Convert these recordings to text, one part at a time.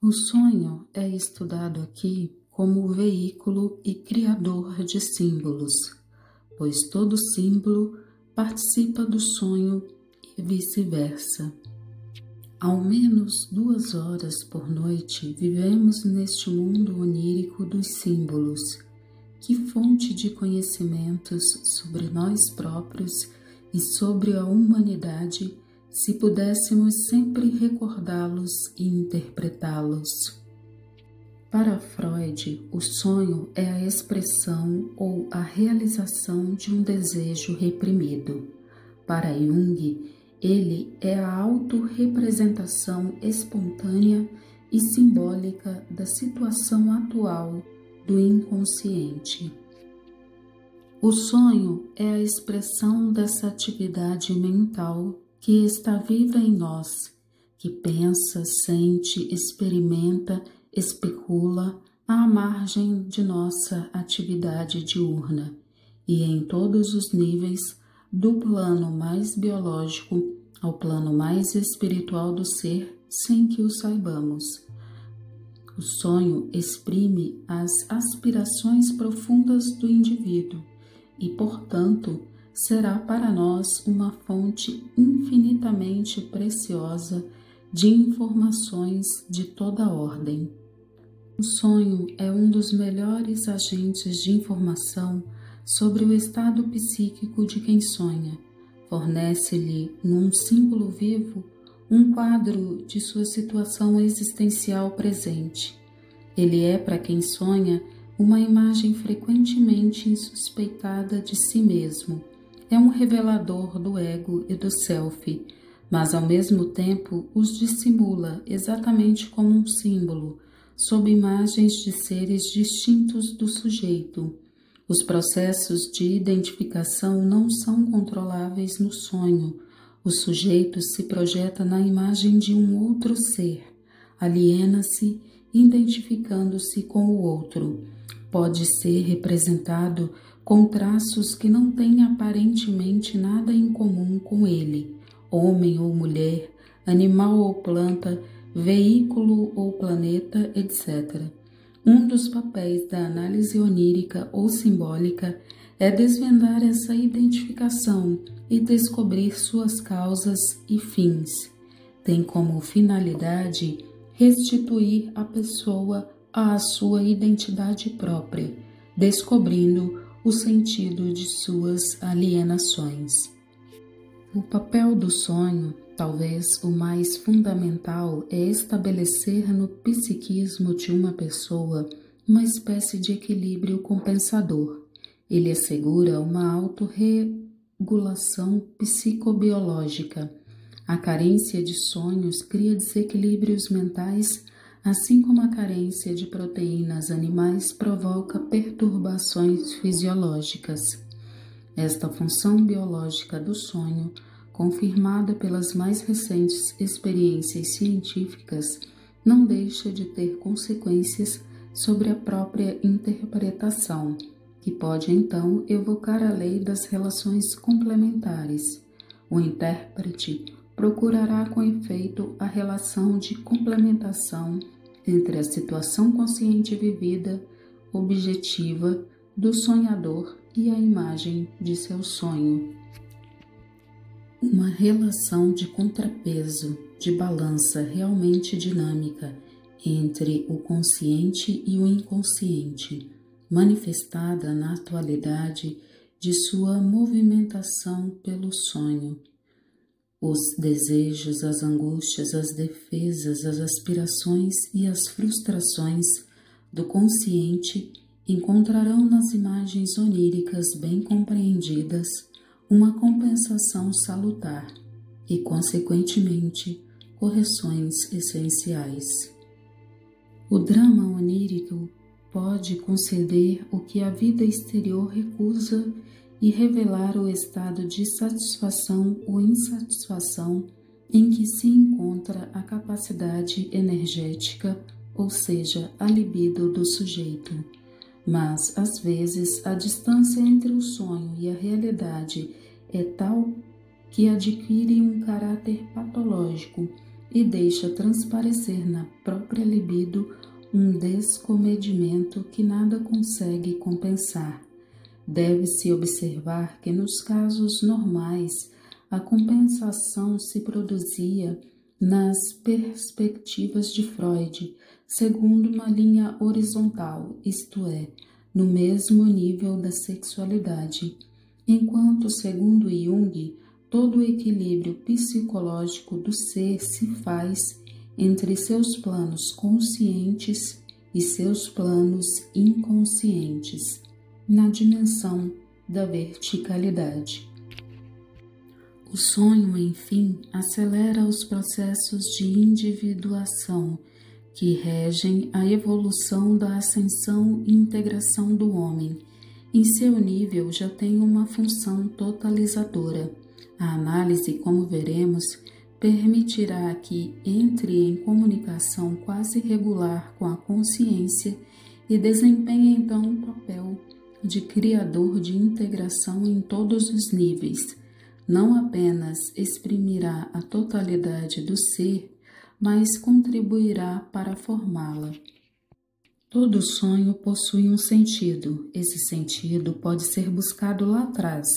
O sonho é estudado aqui como veículo e criador de símbolos, pois todo símbolo participa do sonho e vice-versa. Ao menos 2 horas por noite vivemos neste mundo onírico dos símbolos. Que fonte de conhecimentos sobre nós próprios e sobre a humanidade, se pudéssemos sempre recordá-los e interpretá-los. Para Freud, o sonho é a expressão ou a realização de um desejo reprimido. Para Jung, ele é a autorrepresentação espontânea e simbólica da situação atual do inconsciente. O sonho é a expressão dessa atividade mental que está viva em nós, que pensa, sente, experimenta, especula à margem de nossa atividade diurna e em todos os níveis, do plano mais biológico ao plano mais espiritual do ser, sem que o saibamos. O sonho exprime as aspirações profundas do indivíduo e, portanto, será para nós uma fonte infinitamente preciosa de informações de toda ordem. O sonho é um dos melhores agentes de informação sobre o estado psíquico de quem sonha. Fornece-lhe, num símbolo vivo, um quadro de sua situação existencial presente. Ele é, para quem sonha, uma imagem frequentemente insuspeitada de si mesmo. É um revelador do ego e do self, mas ao mesmo tempo os dissimula exatamente como um símbolo, sob imagens de seres distintos do sujeito. Os processos de identificação não são controláveis no sonho. O sujeito se projeta na imagem de um outro ser, aliena-se, identificando-se com o outro. Pode ser representado com traços que não têm aparentemente nada em comum com ele, homem ou mulher, animal ou planta, veículo ou planeta, etc. Um dos papéis da análise onírica ou simbólica é desvendar essa identificação e descobrir suas causas e fins. Tem como finalidade restituir a pessoa à sua identidade própria, descobrindo o sentido de suas alienações. O papel do sonho, talvez o mais fundamental, é estabelecer no psiquismo de uma pessoa uma espécie de equilíbrio compensador. Ele assegura uma autorregulação psicobiológica. A carência de sonhos cria desequilíbrios mentais, assim como a carência de proteínas animais provoca perturbações fisiológicas. Esta função biológica do sonho, confirmada pelas mais recentes experiências científicas, não deixa de ter consequências sobre a própria interpretação, que pode então evocar a lei das relações complementares. O intérprete procurará com efeito a relação de complementação entre a situação consciente vivida, objetiva, do sonhador e a imagem de seu sonho. Uma relação de contrapeso, de balança realmente dinâmica entre o consciente e o inconsciente, manifestada na atualidade de sua movimentação pelo sonho. Os desejos, as angústias, as defesas, as aspirações e as frustrações do consciente encontrarão nas imagens oníricas bem compreendidas uma compensação salutar e, consequentemente, correções essenciais. O drama onírico pode conceder o que a vida exterior recusa e revelar o estado de satisfação ou insatisfação em que se encontra a capacidade energética, ou seja, a libido do sujeito. Mas, às vezes, a distância entre o sonho e a realidade é tal que adquire um caráter patológico e deixa transparecer na própria libido um descomedimento que nada consegue compensar. Deve-se observar que nos casos normais a compensação se produzia nas perspectivas de Freud, segundo uma linha horizontal, isto é, no mesmo nível da sexualidade, enquanto, segundo Jung, todo o equilíbrio psicológico do ser se faz entre seus planos conscientes e seus planos inconscientes, na dimensão da verticalidade. O sonho, enfim, acelera os processos de individuação que regem a evolução da ascensão e integração do homem. Em seu nível já tem uma função totalizadora. A análise, como veremos, permitirá que entre em comunicação quase regular com a consciência e desempenhe então um papel de criador de integração em todos os níveis. Não apenas exprimirá a totalidade do ser, mas contribuirá para formá-la. Todo sonho possui um sentido. Esse sentido pode ser buscado lá atrás,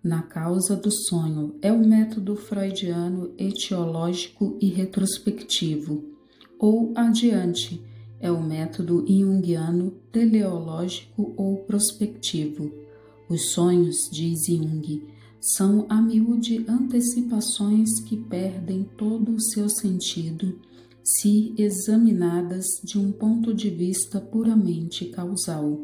na causa do sonho. É o método freudiano etiológico e retrospectivo. Ou adiante, é o método junguiano teleológico ou prospectivo. Os sonhos, diz Jung, são a miúde antecipações que perdem todo o seu sentido se examinadas de um ponto de vista puramente causal.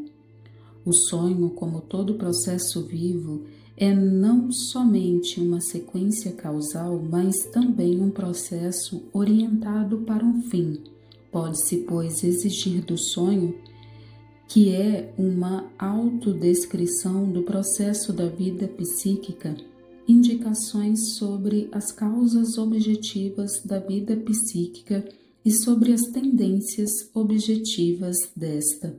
O sonho, como todo processo vivo, é não somente uma sequência causal, mas também um processo orientado para um fim. Pode-se, pois, exigir do sonho, que é uma autodescrição do processo da vida psíquica, indicações sobre as causas objetivas da vida psíquica e sobre as tendências objetivas desta,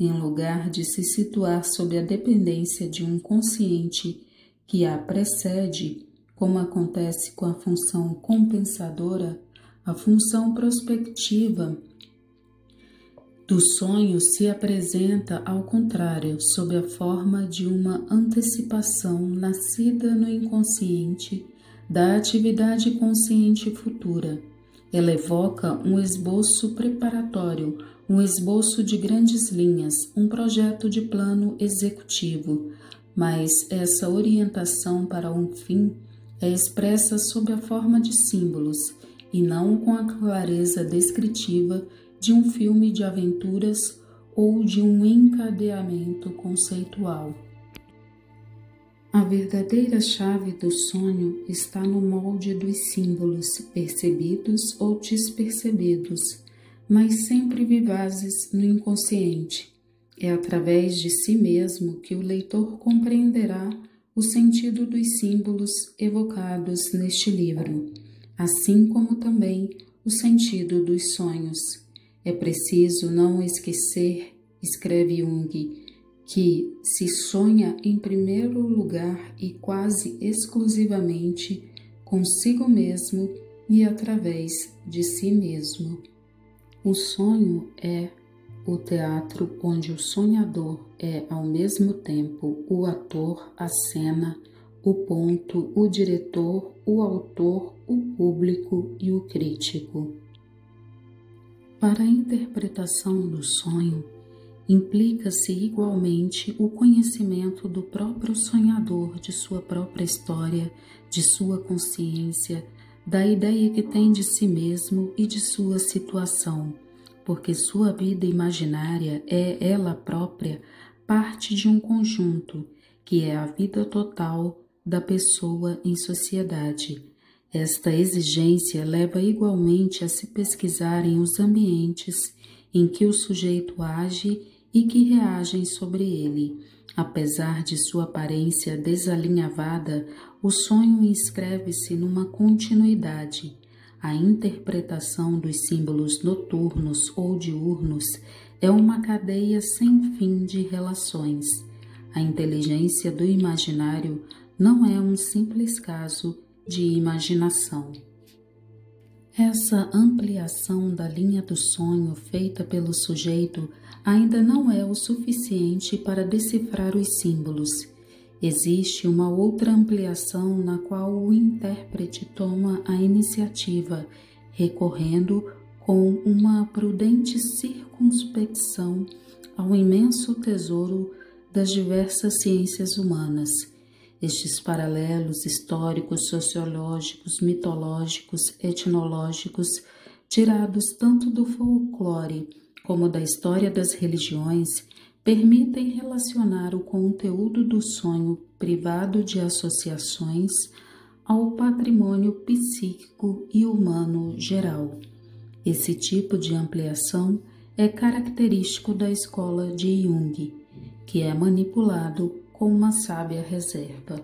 em lugar de se situar sob a dependência de um consciente que a precede, como acontece com a função compensadora. A função prospectiva do sonho se apresenta ao contrário, sob a forma de uma antecipação nascida no inconsciente da atividade consciente futura. Ela evoca um esboço preparatório, um esboço de grandes linhas, um projeto de plano executivo, mas essa orientação para um fim é expressa sob a forma de símbolos e não com a clareza descritiva de um filme de aventuras ou de um encadeamento conceitual. A verdadeira chave do sonho está no molde dos símbolos, percebidos ou despercebidos, mas sempre vivazes no inconsciente. É através de si mesmo que o leitor compreenderá o sentido dos símbolos evocados neste livro, assim como também o sentido dos sonhos. É preciso não esquecer, escreve Jung, que se sonha em primeiro lugar e quase exclusivamente consigo mesmo e através de si mesmo. O sonho é o teatro onde o sonhador é ao mesmo tempo o ator, a cena, o ponto, o diretor, o autor, o público e o crítico. Para a interpretação do sonho, implica-se igualmente o conhecimento do próprio sonhador, de sua própria história, de sua consciência, da ideia que tem de si mesmo e de sua situação, porque sua vida imaginária é ela própria parte de um conjunto, que é a vida total da pessoa em sociedade. Esta exigência leva igualmente a se pesquisarem os ambientes em que o sujeito age e que reagem sobre ele. Apesar de sua aparência desalinhavada, o sonho inscreve-se numa continuidade. A interpretação dos símbolos noturnos ou diurnos é uma cadeia sem fim de relações. A inteligência do imaginário não é um simples caso de imaginação. Essa ampliação da linha do sonho feita pelo sujeito ainda não é o suficiente para decifrar os símbolos. Existe uma outra ampliação na qual o intérprete toma a iniciativa, recorrendo com uma prudente circunspecção ao imenso tesouro das diversas ciências humanas. Estes paralelos históricos, sociológicos, mitológicos, etnológicos, tirados tanto do folclore como da história das religiões, permitem relacionar o conteúdo do sonho privado de associações ao patrimônio psíquico e humano geral. Esse tipo de ampliação é característico da escola de Jung, que é manipulado com uma sábia reserva.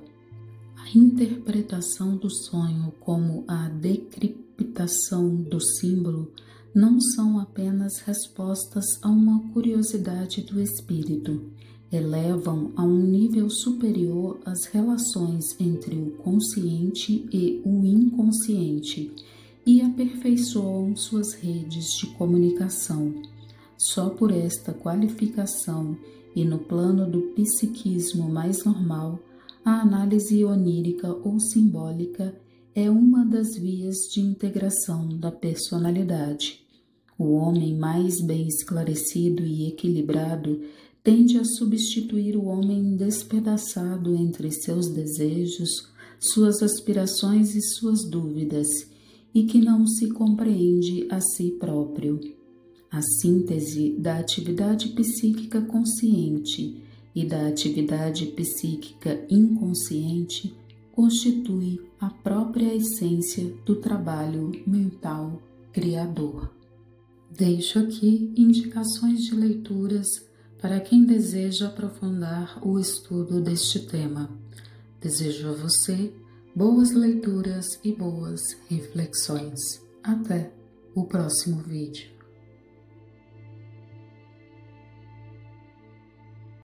A interpretação do sonho como a decriptação do símbolo não são apenas respostas a uma curiosidade do espírito, elevam a um nível superior as relações entre o consciente e o inconsciente e aperfeiçoam suas redes de comunicação. Só por esta qualificação e no plano do psiquismo mais normal, a análise onírica ou simbólica é uma das vias de integração da personalidade. O homem mais bem esclarecido e equilibrado tende a substituir o homem despedaçado entre seus desejos, suas aspirações e suas dúvidas, e que não se compreende a si próprio. A síntese da atividade psíquica consciente e da atividade psíquica inconsciente constitui a própria essência do trabalho mental criador. Deixo aqui indicações de leituras para quem deseja aprofundar o estudo deste tema. Desejo a você boas leituras e boas reflexões. Até o próximo vídeo.